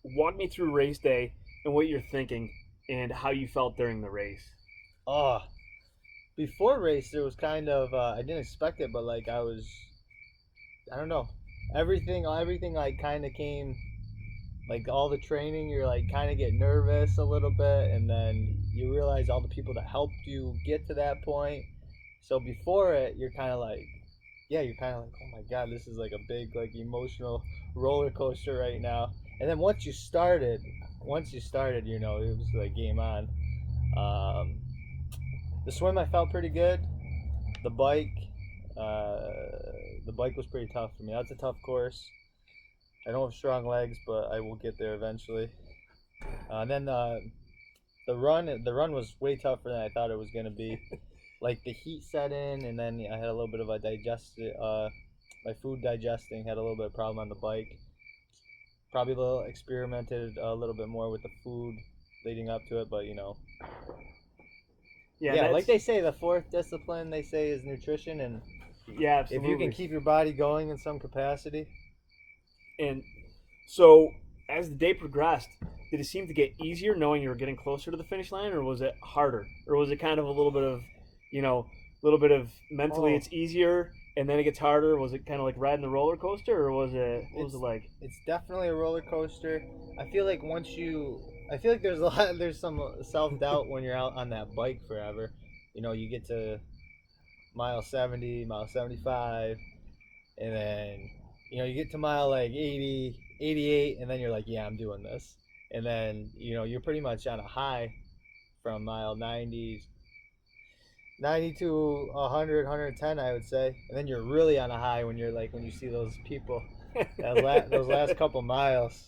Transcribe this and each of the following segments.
walk me through race day and what you're thinking and how you felt during the race. Oh, before race, there was kind of I didn't expect it, but like I don't know, everything like kind of came like all the training. You're like kind of get nervous a little bit, and then you realize all the people that helped you get to that point. So before it, you're kind of like, yeah, you're kind of like, oh my god, this is like a big like emotional roller coaster right now. And then once you started, it was like game on. Um, the swim I felt pretty good. The bike, uh, the bike was pretty tough for me. That's a tough course. I don't have strong legs, but I will get there eventually. And then the run was way tougher than I thought it was gonna be. Like the heat set in, and then I had a little bit of a my food digesting had a little bit of problem on the bike. Probably a little experimented a little bit more with the food leading up to it, but Yeah, yeah, like that's they say, the fourth discipline they say is nutrition, and yeah, if you can absolutely. keep your body going in some capacity. And so as the day progressed, did it seem to get easier knowing you were getting closer to the finish line, or was it harder, or was it kind of a little bit of, a little bit of mentally Oh, it's easier and then it gets harder? Was it kind of like riding the roller coaster, or what was it's it like? it's definitely a roller coaster. I feel like I feel like there's some self doubt when you're out on that bike forever. You get to mile 70, mile 75, and then you get to mile like 80, 88, and then you're like, yeah, I'm doing this. And then you're pretty much on a high from mile 90 to 100, 110, I would say. And then you're really on a high when you see those people those last couple miles.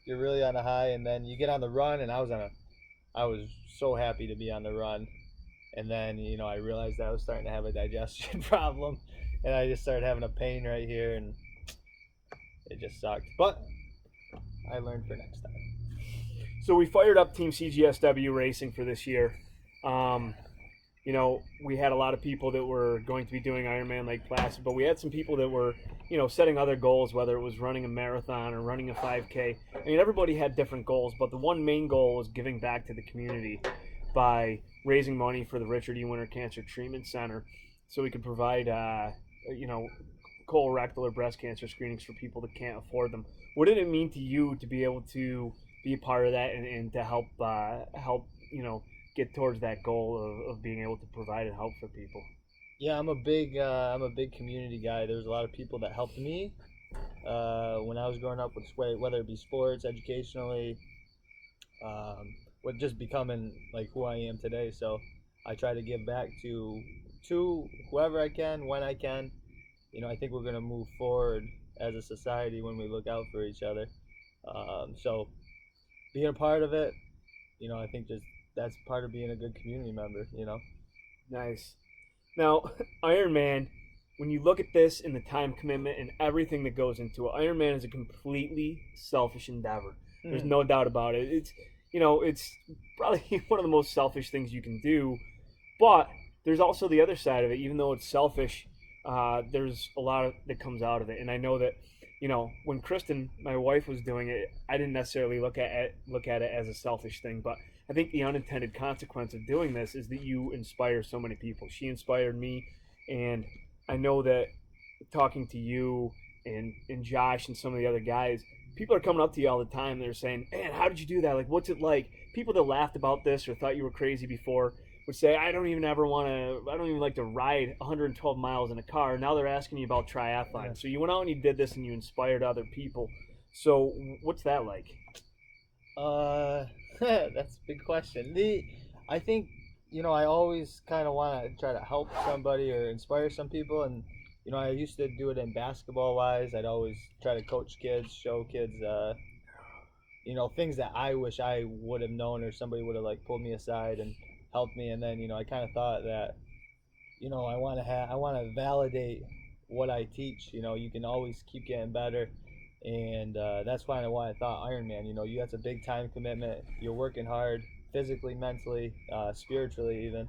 You're really on a high, and then you get on the run, and I was so happy to be on the run. And then I realized I was starting to have a digestion problem, and I just started having a pain right here, and it just sucked. But I learned for next time. So we fired up Team CGSW Racing for this year. Um, we had a lot of people that were going to be doing Ironman Lake Placid, but we had some people that were, setting other goals, whether it was running a marathon or running a 5K. I mean, everybody had different goals, but the one main goal was giving back to the community by raising money for the Richard E. Winter Cancer Treatment Center so we could provide, you know, colorectal or breast cancer screenings for people that can't afford them. What did it mean to you to be able to be a part of that and to help get towards that goal of being able to provide and help for people? Yeah, I'm a big community guy. There's a lot of people that helped me when I was growing up with whether it be sports, educationally, with just becoming like who I am today. So I try to give back to whoever I can when I can. I think we're gonna move forward as a society when we look out for each other. So being a part of it, I think just that's part of being a good community member. Nice. Now, Iron Man, when you look at this and the time commitment and everything that goes into it, Iron Man is a completely selfish endeavor. There's Hmm. no doubt about it. It's probably one of the most selfish things you can do, but there's also the other side of it. Even though it's selfish, there's a lot that comes out of it. And I know that, when Kristen, my wife, was doing it, I didn't necessarily look at it as a selfish thing, but I think the unintended consequence of doing this is that you inspire so many people. She inspired me, and I know that talking to you and Josh and some of the other guys, people are coming up to you all the time. They're saying, "Man, how did you do that? Like, what's it like?" People that laughed about this or thought you were crazy before would say, "I don't even ever want to. I don't even like to ride 112 miles in a car." Now they're asking you about Yeah. triathlon. So you went out and you did this and you inspired other people. So what's that like? That's a big question. I think I always kind of want to try to help somebody or inspire some people, and I used to do it in basketball wise. I'd always try to coach kids, show kids, things that I wish I would have known or somebody would have like pulled me aside and helped me. And then I kind of thought that I want to validate what I teach. You can always keep getting better, and that's kind of why I thought Ironman. That's a big time commitment. You're working hard, physically, mentally, spiritually, even,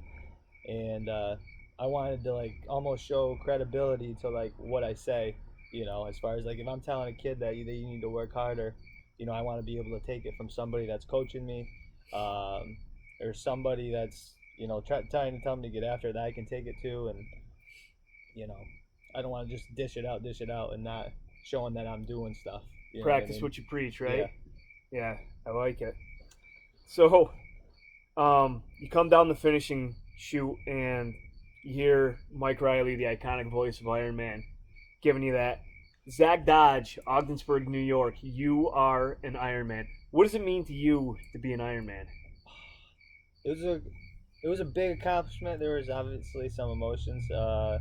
and I wanted to like almost show credibility to like what I say. As far as like if I'm telling a kid that you need to work harder, I want to be able to take it from somebody that's coaching me, um, or somebody that's trying to tell me to get after that I can take it to, and you know, I don't want to just dish it out, and not showing that I'm doing stuff. You know what I Practice mean? what you preach, Yeah. right? Yeah, I like it. So, you come down the finishing chute and you hear Mike Riley, the iconic voice of Iron Man, giving you that. Zach Dodge, Ogdensburg, New York. You are an Iron Man. What does it mean to you to be an Iron Man? It was a it was a big accomplishment. There was obviously some emotions. I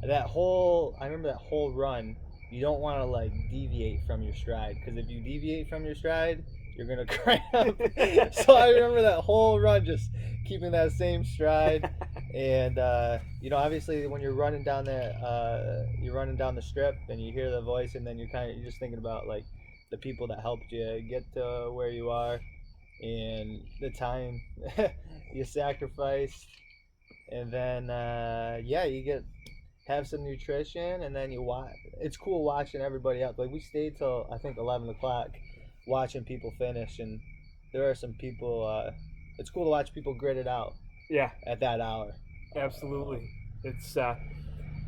remember that whole run. You don't want to like deviate from your stride, because if you deviate from your stride, you're gonna cramp. So I remember that whole run, just keeping that same stride. And obviously when you're running down the strip and you hear the voice, and then you're just thinking about like the people that helped you get to where you are, and the time you sacrificed, and then you get have some nutrition, and then you watch. It's cool watching everybody else. Like we stayed till I think 11 o'clock, watching people finish, and there are some people. It's cool to watch people grit it out Yeah, at that hour. absolutely. It's and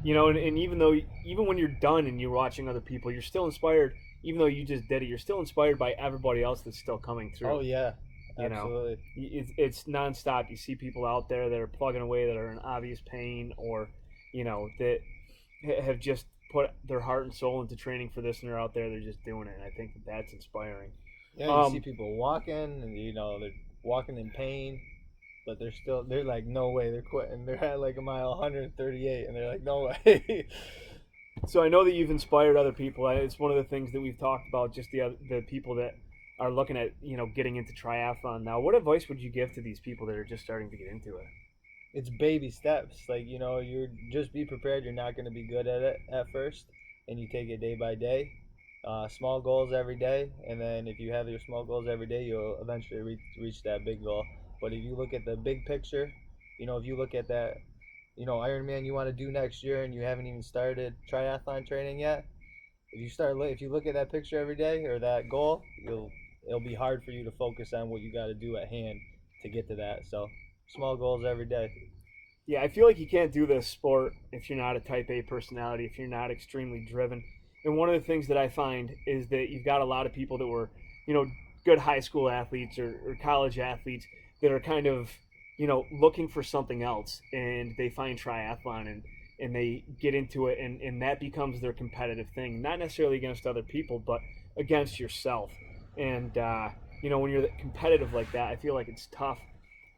even when you're done and you're watching other people, you're still inspired. Even though you just did it, you're still inspired by everybody else that's still coming through. Oh yeah, You know, absolutely. it's nonstop. You see people out there that are plugging away, that are in obvious pain, or that have just put their heart and soul into training for this, and they're out there, they're just doing it. And I think that that's inspiring. Yeah, you see people walking, and they're walking in pain, but they're like, no way, they're quitting. They're at like a mile 138, and they're like, no way. So I know that you've inspired other people. It's one of the things that we've talked about. Just the people that are looking at getting into triathlon now. What advice would you give to these people that are just starting to get into it? It's baby steps. Like, you're just be prepared. You're not going to be good at it at first, and you take it day by day. Small goals every day, and then if you have your small goals every day, you'll eventually reach that big goal. But if you look at the big picture, if you look at that, Ironman you want to do next year, and you haven't even started triathlon training yet, if you look at that picture every day, or that goal, it'll be hard for you to focus on what you got to do at hand to get to that. So small goals every day. Yeah, I feel like you can't do this sport if you're not a type A personality, if you're not extremely driven. And one of the things that I find is that you've got a lot of people that were, good high school athletes or college athletes that are kind of, looking for something else, and they find triathlon and they get into it, and that becomes their competitive thing, not necessarily against other people, but against yourself. And, when you're competitive like that, I feel like it's tough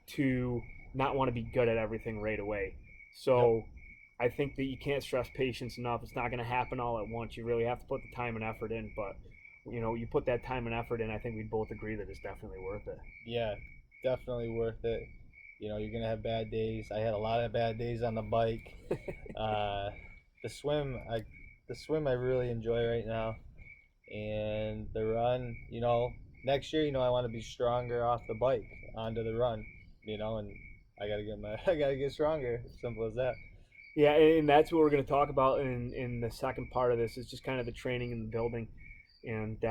to not want to be good at everything right away. Yep. So I think that you can't stress patience enough. It's not going to happen all at once. You really have to put the time and effort in. But you put that time and effort in, I think we both agree that it's definitely worth it. Yeah, definitely worth it. You're gonna have bad days. I had a lot of bad days on the bike. Uh, the swim, I really enjoy right now, and the run. Next year, I want to be stronger off the bike onto the run. And I gotta get stronger. Simple as that. Yeah, and that's what we're going to talk about in the second part of this. Is just kind of the training and the building. And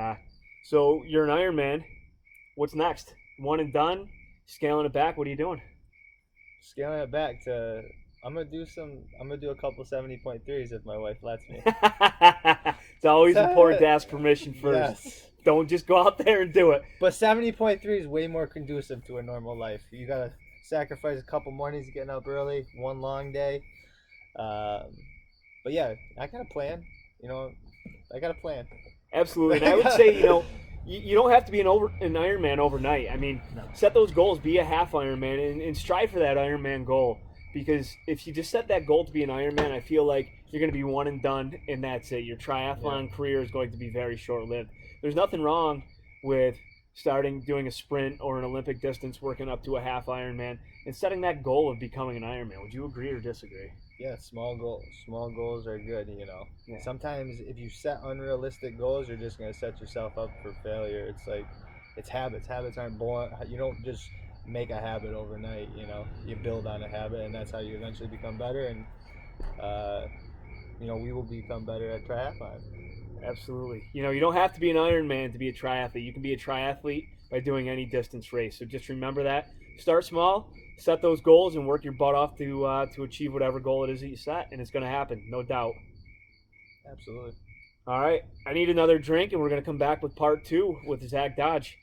so you're an Ironman. What's next? One and done? Scaling it back? What are you doing? Scaling it back to, I'm gonna do a couple 70.3s if my wife lets me. It's always important to ask permission first. Yes. Don't just go out there and do it. But 70.3 is way more conducive to a normal life. You gotta sacrifice a couple mornings getting up early, one long day. But yeah, I got a plan. I got a plan. Absolutely. And I would say, you don't have to be an Ironman overnight. I mean, No. set those goals, be a half Ironman, and strive for that Ironman goal. Because if you just set that goal to be an Ironman, I feel like you're going to be one and done, and that's it. Your triathlon career is going to be very short-lived. There's nothing wrong with doing a sprint or an Olympic distance, working up to a half Ironman, and setting that goal of becoming an Ironman. Would you agree or disagree? Yeah, small goals are good. Yeah. Sometimes if you set unrealistic goals, you're just gonna set yourself up for failure. It's like, it's habits. Habits aren't born. You don't just make a habit overnight. You build on a habit, and that's how you eventually become better. And we will become better at triathlon. Absolutely. You don't have to be an Ironman to be a triathlete. You can be a triathlete by doing any distance race. So just remember that. Start small, set those goals, and work your butt off to achieve whatever goal it is that you set, and it's going to happen, no doubt. Absolutely. All right. I need another drink, and we're going to come back with part 2 with Zach Dodge.